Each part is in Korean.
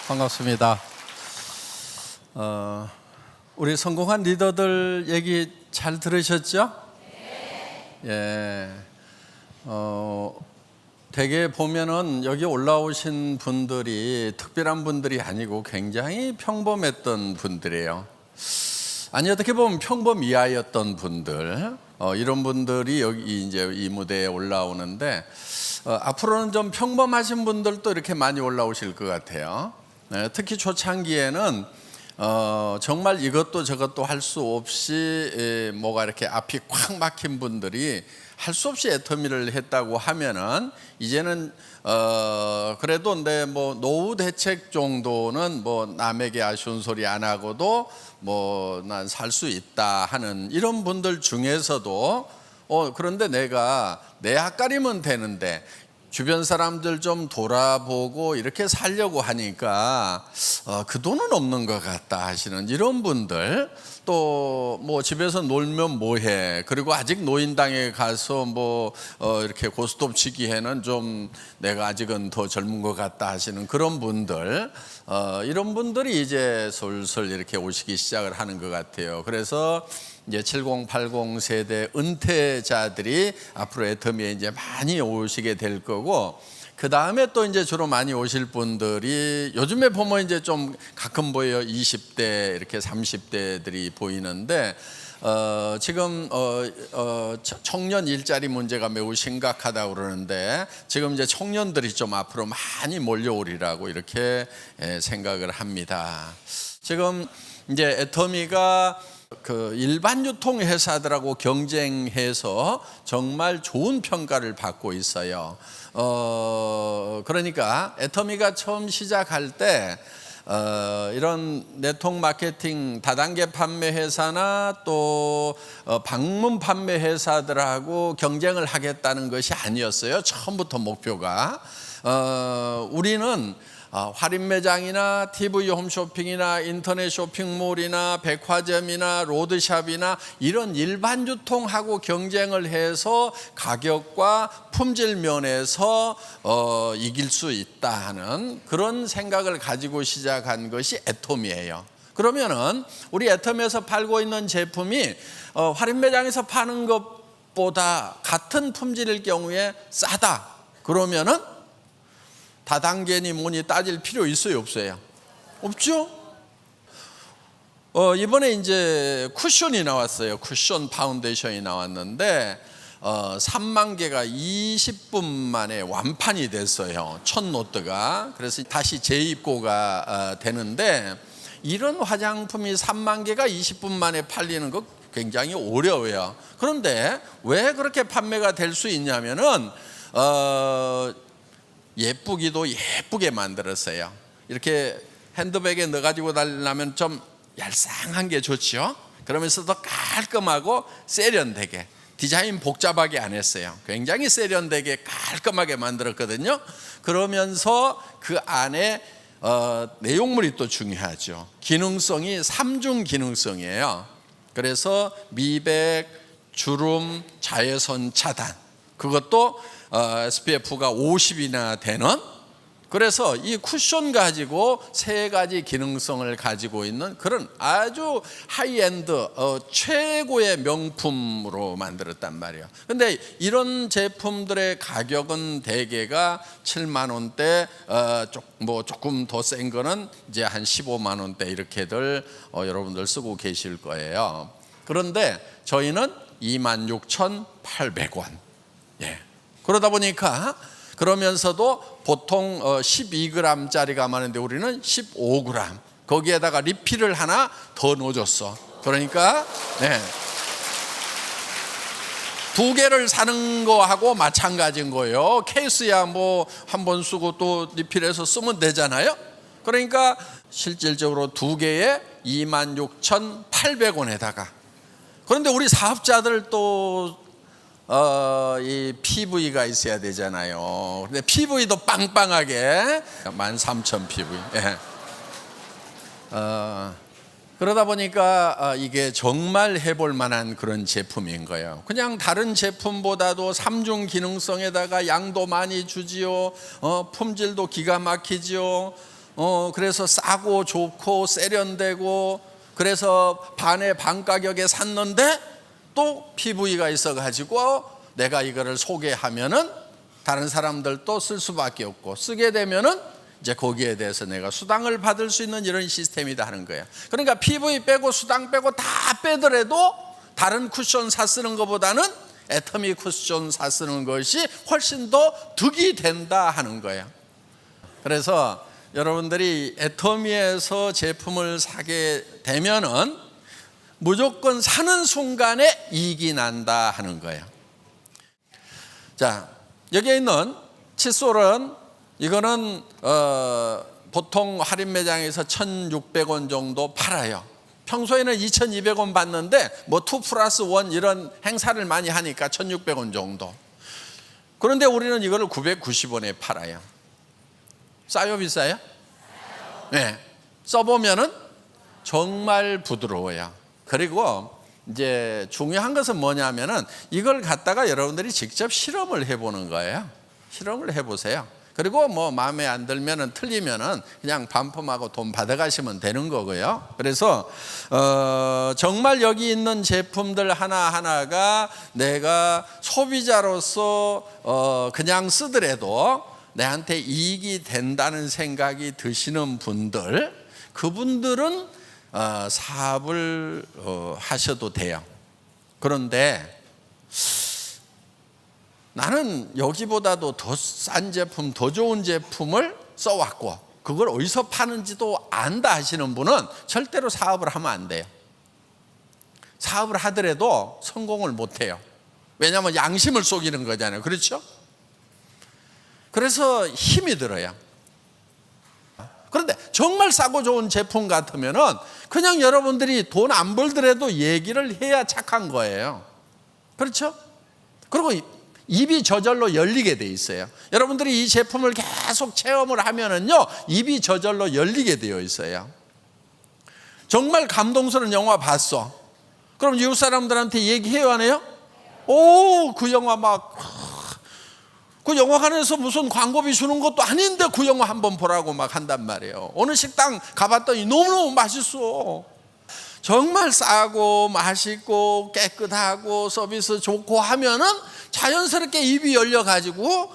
반갑습니다. 우리 성공한 리더들 얘기 잘 들으셨죠? 예. 대개 보면은 여기 올라오신 분들이 특별한 분들이 아니고 굉장히 평범했던 분들이에요. 아니, 어떻게 보면 평범 이하였던 분들, 이런 분들이 여기 이제 이 무대에 올라오는데, 앞으로는 좀 평범하신 분들도 이렇게 많이 올라오실 것 같아요. 특히 초창기에는 정말 이것도 저것도 할 수 없이 뭐가 이렇게 앞이 꽉 막힌 분들이 할 수 없이 애터미를 했다고 하면은 이제는 그래도 뭐 노후 대책 정도는 뭐 남에게 아쉬운 소리 안 하고도 뭐 난 살 수 있다 하는 이런 분들 중에서도 그런데 내가 내 앞가림은 되는데 주변 사람들 좀 돌아보고 이렇게 살려고 하니까 그 돈은 없는 것 같다 하시는 이런 분들, 또 뭐 집에서 놀면 뭐해, 그리고 아직 노인당에 가서 뭐 이렇게 고스톱 치기에는 좀 내가 아직은 더 젊은 것 같다 하시는 그런 분들, 이런 분들이 이제 슬슬 이렇게 오시기 시작을 하는 것 같아요. 그래서 이제 70, 80 세대 은퇴자들이 앞으로 애터미에 이제 많이 오시게 될 거고, 그 다음에 또 이제 주로 많이 오실 분들이 요즘에 보면 이제 좀 가끔 보여요. 20대 이렇게 30대들이 보이는데, 지금 청년 일자리 문제가 매우 심각하다고 그러는데, 지금 이제 청년들이 좀 앞으로 많이 몰려오리라고 이렇게 생각을 합니다. 지금 이제 애터미가 그 일반 유통 회사들하고 경쟁해서 정말 좋은 평가를 받고 있어요. 그러니까 애터미가 처음 시작할 때 이런 네트워크 마케팅 다단계 판매 회사나 또 방문 판매 회사들하고 경쟁을 하겠다는 것이 아니었어요. 처음부터 목표가. 우리는 할인 매장이나 TV 홈쇼핑이나 인터넷 쇼핑몰이나 백화점이나 로드샵이나 이런 일반 유통하고 경쟁을 해서 가격과 품질 면에서 이길 수 있다 하는 그런 생각을 가지고 시작한 것이 애터미예요. 그러면은 우리 애터미에서 팔고 있는 제품이 할인 매장에서 파는 것보다 같은 품질일 경우에 싸다 그러면은 다단계니 뭐니 따질 필요 있어요, 없어요? 없죠? 이번에 이제 쿠션이 나왔어요. 쿠션 파운데이션이 나왔는데 3만 개가 20분 만에 완판이 됐어요. 첫 노트가. 그래서 다시 재입고가 되는데, 이런 화장품이 3만 개가 20분 만에 팔리는 거 굉장히 어려워요. 그런데 왜 그렇게 판매가 될 수 있냐면은 예쁘기도 예쁘게 만들었어요. 이렇게 핸드백에 넣어가지고 다니려면 좀 얄쌍한 게 좋죠. 그러면서도 깔끔하고 세련되게, 디자인 복잡하게 안 했어요. 굉장히 세련되게 깔끔하게 만들었거든요. 그러면서 그 안에 내용물이 또 중요하죠. 기능성이 3중 기능성이에요. 그래서 미백, 주름, 자외선 차단, 그것도 SPF가 50이나 되는, 그래서 이 쿠션 가지고 세 가지 기능성을 가지고 있는 그런 아주 하이엔드 최고의 명품으로 만들었단 말이에요. 근데 이런 제품들의 가격은 대개가 7만 원대, 조금 더 센 거는 이제 한 15만 원대 이렇게들 여러분들 쓰고 계실 거예요. 그런데 저희는 26,800원. 예. 그러다 보니까, 그러면서도 보통 12g짜리가 많은데 우리는 15g, 거기에다가 리필을 하나 더 넣어줬어. 그러니까 두 개를 사는 거하고 마찬가지인 거예요. 케이스야 뭐 한 번 쓰고 또 리필해서 쓰면 되잖아요. 그러니까 실질적으로 두 개에 26,800원에다가, 그런데 우리 사업자들 또 이 PV가 있어야 되잖아요. 근데 PV도 빵빵하게 13,000 PV. 예. 그러다 보니까 이게 정말 해볼 만한 그런 제품인 거예요. 그냥 다른 제품보다도 3중 기능성에다가 양도 많이 주지요. 품질도 기가 막히지요. 그래서 싸고 좋고 세련되고 그래서 반의 반 가격에 샀는데 또 PV가 있어가지고 내가 이거를 소개하면은 다른 사람들도 쓸 수밖에 없고 쓰게 되면은 이제 거기에 대해서 내가 수당을 받을 수 있는 이런 시스템이다 하는 거예요. 그러니까 PV 빼고 수당 빼고 다 빼더라도 다른 쿠션 사 쓰는 것보다는 애터미 쿠션 사 쓰는 것이 훨씬 더 득이 된다 하는 거예요. 그래서 여러분들이 애터미에서 제품을 사게 되면은 무조건 사는 순간에 이익이 난다 하는 거예요. 자, 여기에 있는 칫솔은 이거는 보통 할인 매장에서 1,600원 정도 팔아요. 평소에는 2,200원 받는데 뭐 2+1 이런 행사를 많이 하니까 1,600원 정도. 그런데 우리는 이거를 990원에 팔아요. 싸요, 비싸요? 네. 써보면은 정말 부드러워요. 그리고 이제 중요한 것은 뭐냐면은 이걸 갖다가 여러분들이 직접 실험을 해보는 거예요. 실험을 해보세요. 그리고 뭐 마음에 안 들면은 틀리면은 그냥 반품하고 돈 받아가시면 되는 거고요. 그래서 정말 여기 있는 제품들 하나하나가 내가 소비자로서 그냥 쓰더라도 내한테 이익이 된다는 생각이 드시는 분들, 그분들은 사업을 하셔도 돼요. 그런데 나는 여기보다도 더 싼 제품, 더 좋은 제품을 써왔고 그걸 어디서 파는지도 안다 하시는 분은 절대로 사업을 하면 안 돼요. 사업을 하더라도 성공을 못 해요. 왜냐하면 양심을 속이는 거잖아요. 그렇죠? 그래서 힘이 들어요. 그런데 정말 싸고 좋은 제품 같으면은 그냥 여러분들이 돈 안 벌더라도 얘기를 해야 착한 거예요. 그렇죠? 그리고 입이 저절로 열리게 돼 있어요. 여러분들이 이 제품을 계속 체험을 하면은요, 입이 저절로 열리게 되어 있어요. 정말 감동스러운 영화 봤어. 그럼 이웃 사람들한테 얘기해요, 안 해요? 오, 그 영화 그 영화관에서 무슨 광고비 주는 것도 아닌데 그 영화 한번 보라고 막 한단 말이에요. 어느 식당 가봤더니 너무너무 맛있어. 정말 싸고 맛있고 깨끗하고 서비스 좋고 하면은 자연스럽게 입이 열려가지고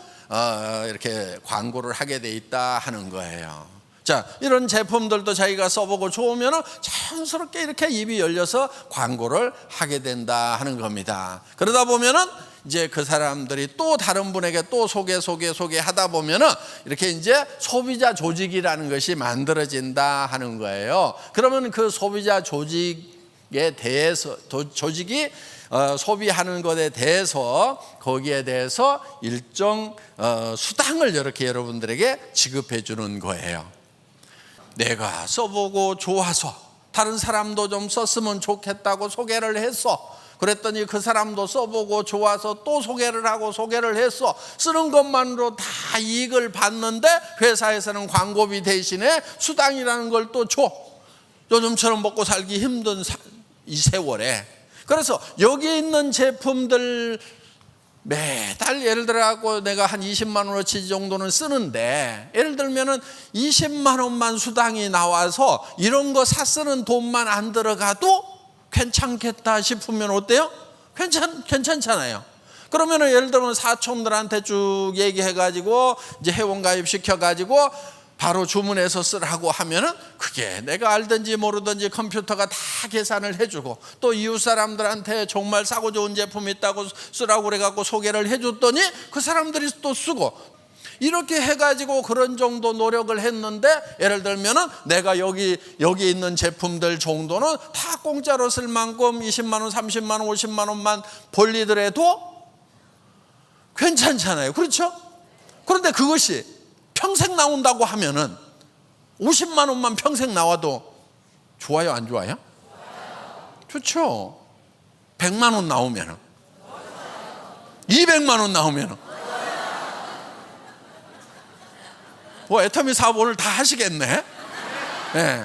이렇게 광고를 하게 돼 있다 하는 거예요. 자, 이런 제품들도 자기가 써보고 좋으면 자연스럽게 이렇게 입이 열려서 광고를 하게 된다 하는 겁니다. 그러다 보면은 이제 그 사람들이 또 다른 분에게 또 소개하다 보면은 이렇게 이제 소비자 조직이라는 것이 만들어진다 하는 거예요. 그러면 그 소비자 조직에 대해서 조직이 소비하는 것에 대해서 거기에 대해서 일정 수당을 이렇게 여러분들에게 지급해 주는 거예요. 내가 써보고 좋아서 다른 사람도 좀 썼으면 좋겠다고 소개를 했어. 그랬더니 그 사람도 써보고 좋아서 또 소개를 하고 소개를 했어. 쓰는 것만으로 다 이익을 받는데 회사에서는 광고비 대신에 수당이라는 걸 또 줘. 요즘처럼 먹고 살기 힘든 이 세월에. 그래서 여기 있는 제품들 매달 예를 들어 내가 한 20만 원어치 정도는 쓰는데 예를 들면은 20만 원만 수당이 나와서 이런 거 쓰는 돈만 안 들어가도 괜찮겠다 싶으면 어때요? 괜찮잖아요. 그러면은 예를 들면 사촌들한테 쭉 얘기해가지고 이제 회원가입 시켜가지고 바로 주문해서 쓰라고 하면은 그게 내가 알든지 모르든지 컴퓨터가 다 계산을 해주고 또 이웃 사람들한테 정말 싸고 좋은 제품이 있다고 쓰라고 그래갖고 소개를 해줬더니 그 사람들이 또 쓰고 이렇게 해가지고 그런 정도 노력을 했는데 예를 들면은 내가 여기 있는 제품들 정도는 다 공짜로 쓸 만큼 20만 원, 30만 원, 50만 원만 벌리더라도 괜찮잖아요. 그렇죠? 그런데 그것이 평생 나온다고 하면은 50만 원만 평생 나와도 좋아요, 안 좋아요? 좋죠. 100만 원 나오면은 200만 원 나오면은 뭐 애터미 사업 오늘 다 하시겠네. 네.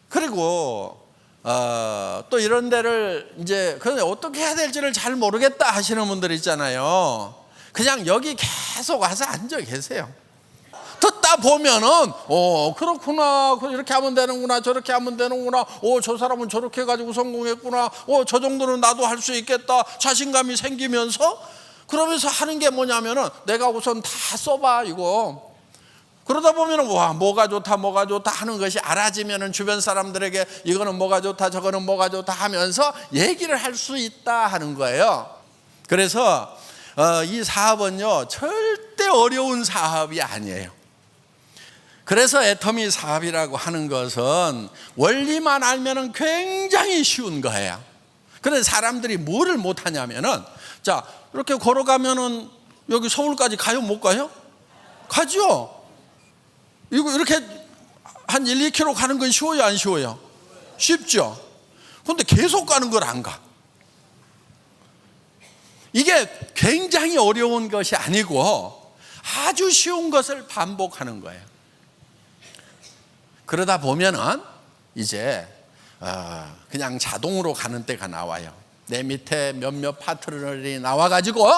그리고 또 이런 데를 이제 그런데 어떻게 해야 될지를 잘 모르겠다 하시는 분들 있잖아요. 그냥 여기 계속 와서 앉아 계세요. 듣다 보면은 그렇구나, 이렇게 하면 되는구나, 저렇게 하면 되는구나, 저 사람은 저렇게 해가지고 성공했구나, 저 정도는 나도 할 수 있겠다, 자신감이 생기면서, 그러면서 하는 게 뭐냐면은 내가 우선 다 써봐 이거. 그러다 보면은 뭐가 좋다 하는 것이 알아지면은 주변 사람들에게 이거는 뭐가 좋다, 저거는 뭐가 좋다 하면서 얘기를 할 수 있다 하는 거예요. 그래서 이 사업은요 절대 어려운 사업이 아니에요. 그래서 애터미 사업이라고 하는 것은 원리만 알면은 굉장히 쉬운 거예요. 그런데 사람들이 뭐를 못하냐면은, 자 이렇게 걸어가면은 여기 서울까지 가요, 못 가요? 가죠. 이거 이렇게 한 1, 2km 가는 건 쉬워요, 안 쉬워요? 쉽죠. 그런데 계속 가는 걸 안 가. 이게 굉장히 어려운 것이 아니고 아주 쉬운 것을 반복하는 거예요. 그러다 보면은 이제 그냥 자동으로 가는 때가 나와요. 내 밑에 몇몇 파트너들이 나와가지고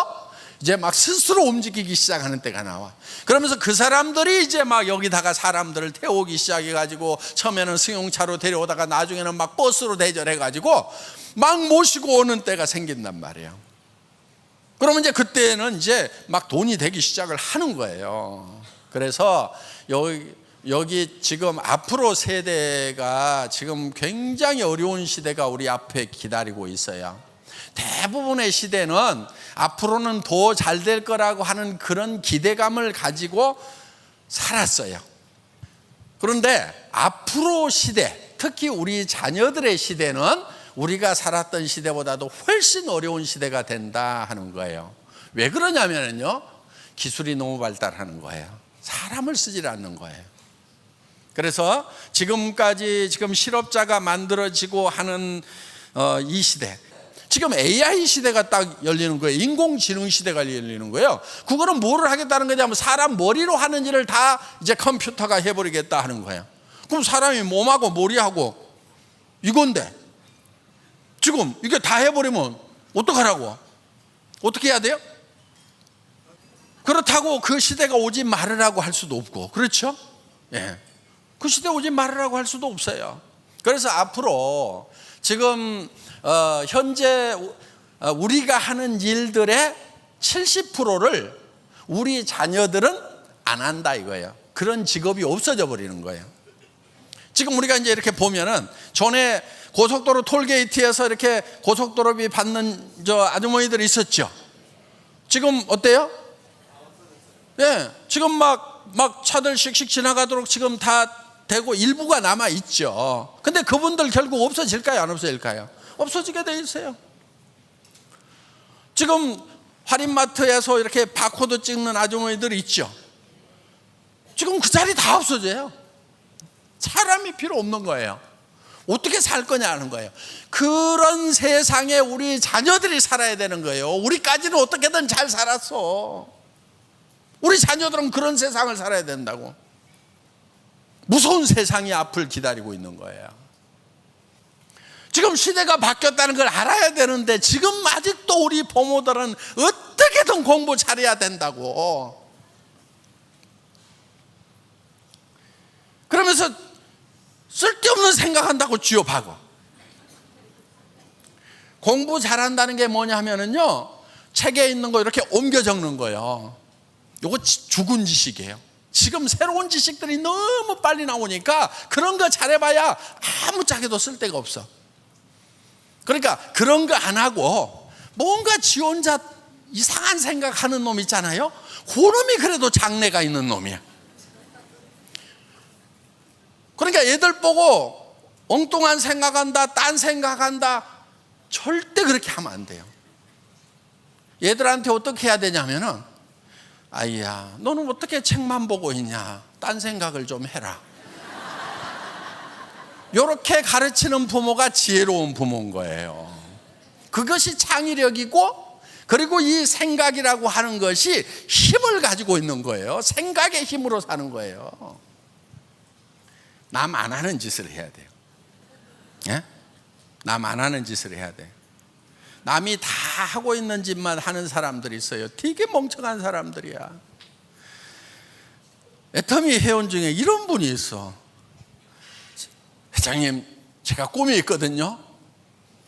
이제 막 스스로 움직이기 시작하는 때가 나와. 그러면서 그 사람들이 이제 막 여기다가 사람들을 태우기 시작해가지고, 처음에는 승용차로 데려오다가 나중에는 막 버스로 대절해가지고 막 모시고 오는 때가 생긴단 말이에요. 그러면 이제 그때는 이제 막 돈이 되기 시작을 하는 거예요. 그래서 여기 지금 앞으로 세대가 지금 굉장히 어려운 시대가 우리 앞에 기다리고 있어요. 대부분의 시대는 앞으로는 더 잘 될 거라고 하는 그런 기대감을 가지고 살았어요. 그런데 앞으로 시대, 특히 우리 자녀들의 시대는 우리가 살았던 시대보다도 훨씬 어려운 시대가 된다 하는 거예요. 왜 그러냐면요, 기술이 너무 발달하는 거예요. 사람을 쓰질 않는 거예요. 그래서 지금까지 실업자가 만들어지고 하는 이 시대, 지금 AI 시대가 딱 열리는 거예요. 인공지능 시대가 열리는 거예요. 그거는 뭐를 하겠다는 거냐면, 사람 머리로 하는 일을 다 이제 컴퓨터가 해버리겠다 하는 거예요. 그럼 사람이 몸하고 머리하고 이건데 지금 이게 다 해버리면 어떡하라고? 어떻게 해야 돼요? 그렇다고 그 시대가 오지 말으라고 할 수도 없고, 그렇죠? 예. 그 시대 오지 말으라고 할 수도 없어요. 그래서 앞으로 지금 현재 우리가 하는 일들의 70%를 우리 자녀들은 안 한다 이거예요. 그런 직업이 없어져 버리는 거예요. 지금 우리가 이제 이렇게 보면은, 전에 고속도로 톨게이트에서 이렇게 고속도로비 받는 저 아주머니들이 있었죠. 지금 어때요? 예, 지금 막 차들 씩씩 지나가도록 지금 다 되고 일부가 남아 있죠. 근데 그분들 결국 없어질까요, 안 없어질까요? 없어지게 돼 있어요. 지금 할인마트에서 이렇게 바코드 찍는 아주머니들이 있죠. 지금 그 자리 다 없어져요. 사람이 필요 없는 거예요. 어떻게 살 거냐는 거예요. 그런 세상에 우리 자녀들이 살아야 되는 거예요. 우리까지는 어떻게든 잘 살았어. 우리 자녀들은 그런 세상을 살아야 된다고. 무서운 세상이 앞을 기다리고 있는 거예요. 지금 시대가 바뀌었다는 걸 알아야 되는데, 지금 아직도 우리 부모들은 어떻게든 공부 잘해야 된다고. 그러면서 쓸데없는 생각한다고 쥐어박어. 공부 잘한다는 게 뭐냐면요, 책에 있는 거 이렇게 옮겨 적는 거예요. 이거 죽은 지식이에요. 지금 새로운 지식들이 너무 빨리 나오니까 그런 거 잘해봐야 아무짝에도 쓸데가 없어. 그러니까 그런 거 안 하고 뭔가 지 혼자 이상한 생각하는 놈 있잖아요. 그 놈이 그래도 장래가 있는 놈이야. 그러니까 얘들 보고 엉뚱한 생각한다, 딴 생각한다, 절대 그렇게 하면 안 돼요. 얘들한테 어떻게 해야 되냐면은, 아이야, 너는 어떻게 책만 보고 있냐? 딴 생각을 좀 해라. 이렇게 가르치는 부모가 지혜로운 부모인 거예요. 그것이 창의력이고, 그리고 이 생각이라고 하는 것이 힘을 가지고 있는 거예요. 생각의 힘으로 사는 거예요. 남 안 하는 짓을 해야 돼요. 예? 남 안 하는 짓을 해야 돼요. 남이 다 하고 있는 짓만 하는 사람들이 있어요. 되게 멍청한 사람들이야. 애터미 회원 중에 이런 분이 있어. 회장님, 제가 꿈이 있거든요.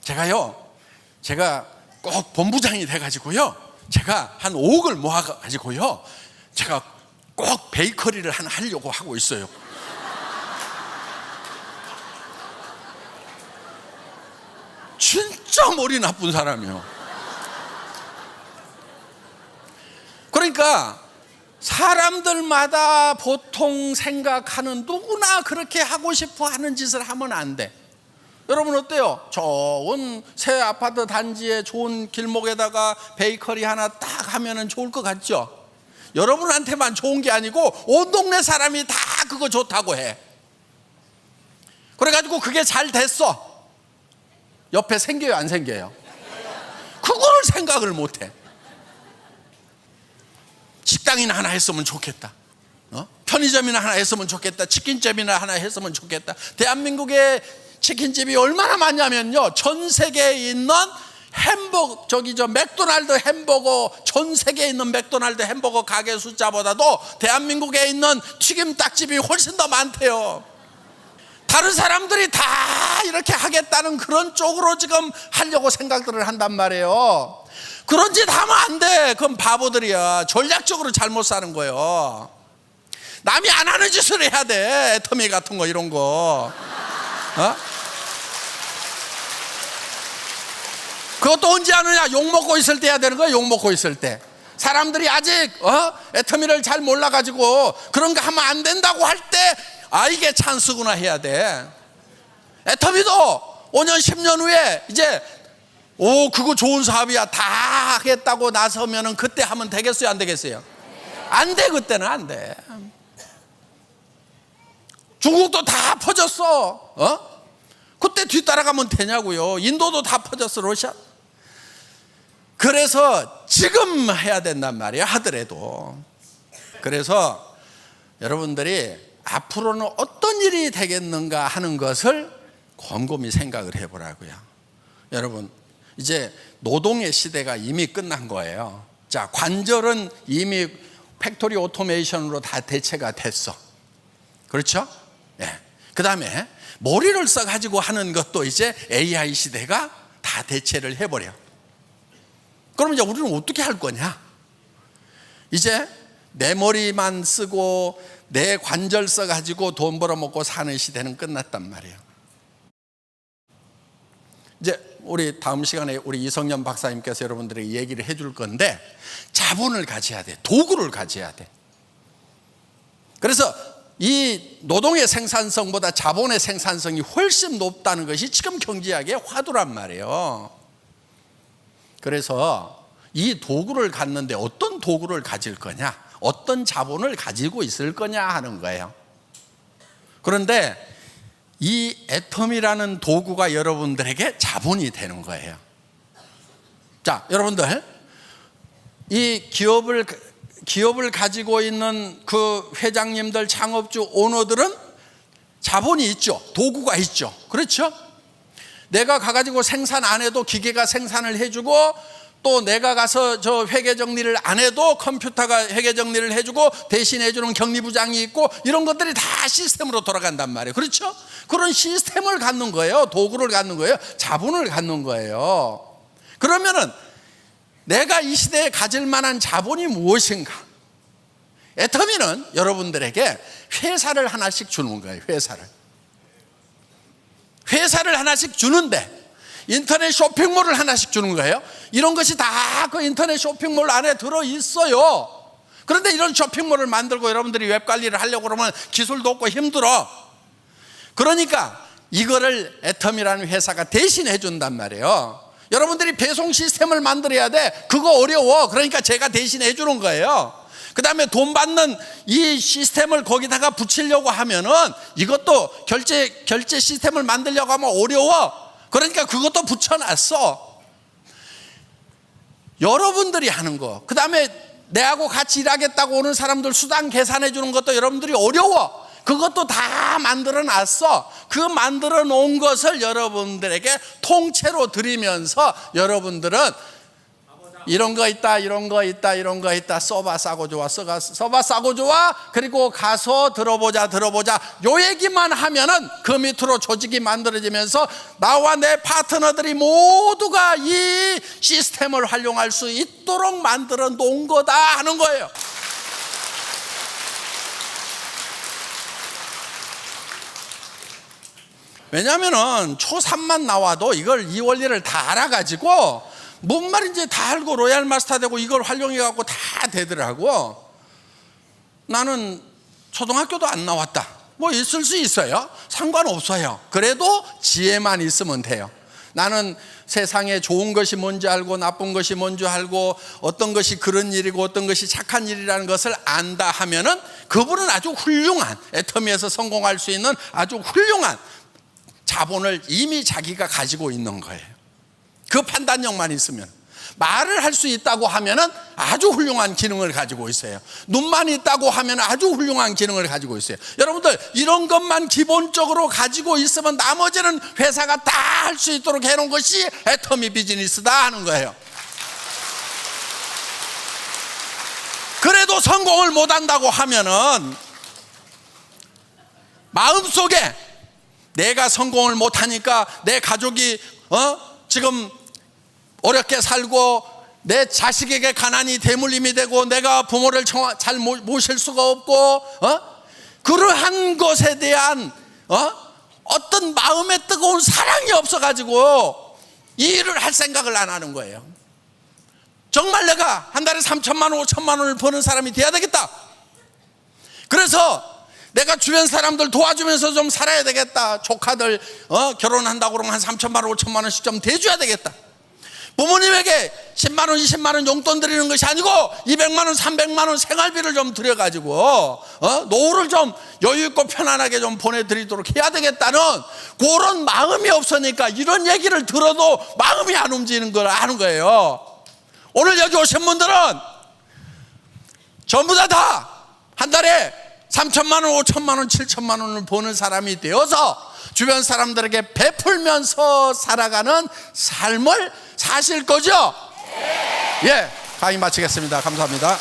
제가 꼭 본부장이 돼가지고요, 제가 한 5억을 모아가지고요, 제가 꼭 베이커리를 하나 하려고 하고 있어요. 진짜 머리 나쁜 사람이요. 그러니까 사람들마다 보통 생각하는, 누구나 그렇게 하고 싶어 하는 짓을 하면 안 돼. 여러분 어때요? 좋은 새 아파트 단지에 좋은 길목에다가 베이커리 하나 딱 하면은 좋을 것 같죠? 여러분한테만 좋은 게 아니고 온 동네 사람이 다 그거 좋다고 해. 그래가지고 그게 잘 됐어. 옆에 생겨요, 안 생겨요? 그거를 생각을 못해. 식당이나 하나 했으면 좋겠다, 편의점이나 하나 했으면 좋겠다, 치킨집이나 하나 했으면 좋겠다. 대한민국에 치킨집이 얼마나 많냐면요, 전 세계에 있는 맥도날드 햄버거, 전 세계에 있는 맥도날드 햄버거 가게 숫자보다도 대한민국에 있는 튀김 닭집이 훨씬 더 많대요. 다른 사람들이 다 이렇게 하겠다는 그런 쪽으로 지금 하려고 생각들을 한단 말이에요. 그런 짓 하면 안 돼. 그건 바보들이야. 전략적으로 잘못 사는 거예요. 남이 안 하는 짓을 해야 돼. 애터미 같은 거, 이런 거. 그것도 언제 하느냐? 욕 먹고 있을 때 해야 되는 거야. 욕 먹고 있을 때. 사람들이 아직 애터미를 잘 몰라가지고 그런 거 하면 안 된다고 할 때, 이게 찬스구나 해야 돼. 애터미도 5년 10년 후에 이제 그거 좋은 사업이야 다 하겠다고 나서면은 그때 하면 되겠어요, 안 되겠어요? 안 돼. 그때는 안 돼. 중국도 다 퍼졌어. 그때 뒤따라가면 되냐고요. 인도도 다 퍼졌어, 러시아. 그래서 지금 해야 된단 말이에요, 하더라도. 그래서 여러분들이 앞으로는 어떤 일이 되겠는가 하는 것을 곰곰이 생각을 해보라고요. 여러분, 이제 노동의 시대가 이미 끝난 거예요. 자, 관절은 이미 팩토리 오토메이션으로 다 대체가 됐어. 그렇죠? 예. 그 다음에 머리를 써가지고 하는 것도 이제 AI 시대가 다 대체를 해버려. 그럼 이제 우리는 어떻게 할 거냐? 이제 내 머리만 쓰고 내 관절 써가지고 돈 벌어먹고 사는 시대는 끝났단 말이에요. 이제 우리 다음 시간에 우리 이성년 박사님께서 여러분들에게 얘기를 해줄 건데, 자본을 가져야 돼. 도구를 가져야 돼. 그래서 이 노동의 생산성보다 자본의 생산성이 훨씬 높다는 것이 지금 경제학의 화두란 말이에요. 그래서 이 도구를 갖는데 어떤 도구를 가질 거냐, 어떤 자본을 가지고 있을 거냐 하는 거예요. 그런데 이 애터미라는 도구가 여러분들에게 자본이 되는 거예요. 자, 여러분들, 이 기업을 가지고 있는 그 회장님들, 창업주, 오너들은 자본이 있죠. 도구가 있죠. 그렇죠? 내가 가가지고 생산 안 해도 기계가 생산을 해주고, 또 내가 가서 저 회계 정리를 안 해도 컴퓨터가 회계 정리를 해주고 대신 해주는 격리부장이 있고, 이런 것들이 다 시스템으로 돌아간단 말이에요. 그렇죠? 그런 시스템을 갖는 거예요. 도구를 갖는 거예요. 자본을 갖는 거예요. 그러면은 내가 이 시대에 가질 만한 자본이 무엇인가? 애터미는 여러분들에게 회사를 하나씩 주는 거예요. 회사를 하나씩 주는데, 인터넷 쇼핑몰을 하나씩 주는 거예요. 이런 것이 다 그 인터넷 쇼핑몰 안에 들어있어요. 그런데 이런 쇼핑몰을 만들고 여러분들이 웹 관리를 하려고 그러면 기술도 없고 힘들어. 그러니까 이거를 애터미라는 회사가 대신해 준단 말이에요. 여러분들이 배송 시스템을 만들어야 돼. 그거 어려워. 그러니까 제가 대신해 주는 거예요. 그 다음에 돈 받는 이 시스템을 거기다가 붙이려고 하면은, 이것도 결제 시스템을 만들려고 하면 어려워. 그러니까 그것도 붙여놨어. 여러분들이 하는 거, 그 다음에 내하고 같이 일하겠다고 오는 사람들 수당 계산해 주는 것도 여러분들이 어려워. 그것도 다 만들어 놨어. 그 만들어 놓은 것을 여러분들에게 통째로 드리면서 여러분들은 이런 거 있다, 이런 거 있다, 이런 거 있다. 써봐 싸고 좋아, 써봐 싸고 좋아. 그리고 가서 들어보자. 요 얘기만 하면은 그 밑으로 조직이 만들어지면서 나와 내 파트너들이 모두가 이 시스템을 활용할 수 있도록 만들어 놓은 거다 하는 거예요. 왜냐하면은 초3만 나와도 이 원리를 다 알아가지고 뭔 말인지 다 알고 로얄 마스터 되고 이걸 활용해갖고 다 되더라고. 나는 초등학교도 안 나왔다. 뭐 있을 수 있어요. 상관없어요. 그래도 지혜만 있으면 돼요. 나는 세상에 좋은 것이 뭔지 알고 나쁜 것이 뭔지 알고 어떤 것이 그런 일이고 어떤 것이 착한 일이라는 것을 안다 하면은 그분은 아주 훌륭한, 애터미에서 성공할 수 있는 아주 훌륭한 자본을 이미 자기가 가지고 있는 거예요. 그 판단력만 있으면. 말을 할 수 있다고 하면은 아주 훌륭한 기능을 가지고 있어요. 눈만 있다고 하면 아주 훌륭한 기능을 가지고 있어요. 여러분들 이런 것만 기본적으로 가지고 있으면 나머지는 회사가 다 할 수 있도록 해놓은 것이 애터미 비즈니스다 하는 거예요. 그래도 성공을 못한다고 하면은 마음속에 내가 성공을 못하니까 내 가족이 지금 어렵게 살고 내 자식에게 가난이 대물림이 되고 내가 부모를 잘 모실 수가 없고 그러한 것에 대한 어떤 마음에 뜨거운 사랑이 없어가지고 이 일을 할 생각을 안 하는 거예요. 정말 내가 한 달에 3천만 원 5천만 원을 버는 사람이 돼야 되겠다. 그래서 내가 주변 사람들 도와주면서 좀 살아야 되겠다. 조카들 결혼한다고 그러면 한 3천만 원 5천만 원씩 좀 대줘야 되겠다. 부모님에게 10만 원 20만 원 용돈 드리는 것이 아니고 200만 원 300만 원 생활비를 좀 드려가지고 노후를 좀 여유 있고 편안하게 좀 보내드리도록 해야 되겠다는 그런 마음이 없으니까 이런 얘기를 들어도 마음이 안 움직이는 걸 아는 거예요. 오늘 여기 오신 분들은 전부 다 한 달에 3천만 원 5천만 원 7천만 원을 버는 사람이 되어서 주변 사람들에게 베풀면서 살아가는 삶을 사실 거죠? 네. 예, 강의 마치겠습니다. 감사합니다.